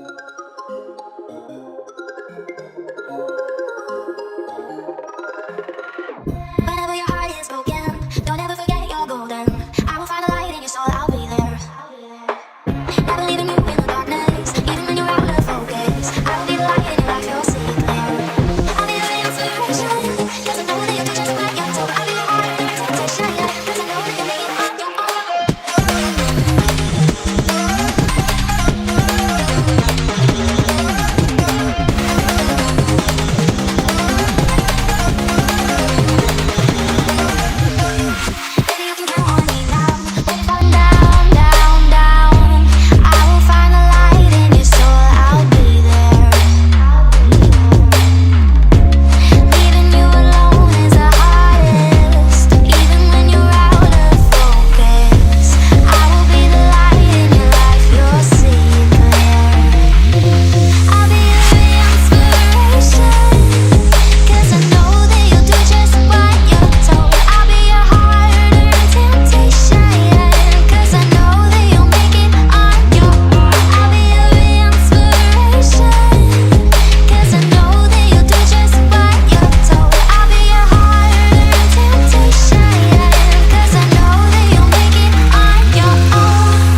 Whenever your heart is broken, don't ever forget you're golden. I will find a light in your soul, I'll be there. Never leaving you in the darkness, even when you're out of focus. I will be the light in your life, you'll see it clear. I'll be your inspiration, 'cause I know that you do just what you're told. I'll be your heart and your temptation, 'cause I know that you make it on your own. Baby, you can count on me now. When you're falling down, down, down, I will find the light in your soul, I'll be there. Leaving you alone is the hardest, even when you're out of focus. I will be the light in your life, you'll see it clear. I'll be your inspiration, 'cause I know that you'll do just what you're told. I'll be your heart and temptation, 'cause I know that you'll make it on your own. I'll be your inspiration, 'cause I know that you'll do just what you're told. I'll be your heart and temptation, 'cause I know that you'll make it on your own.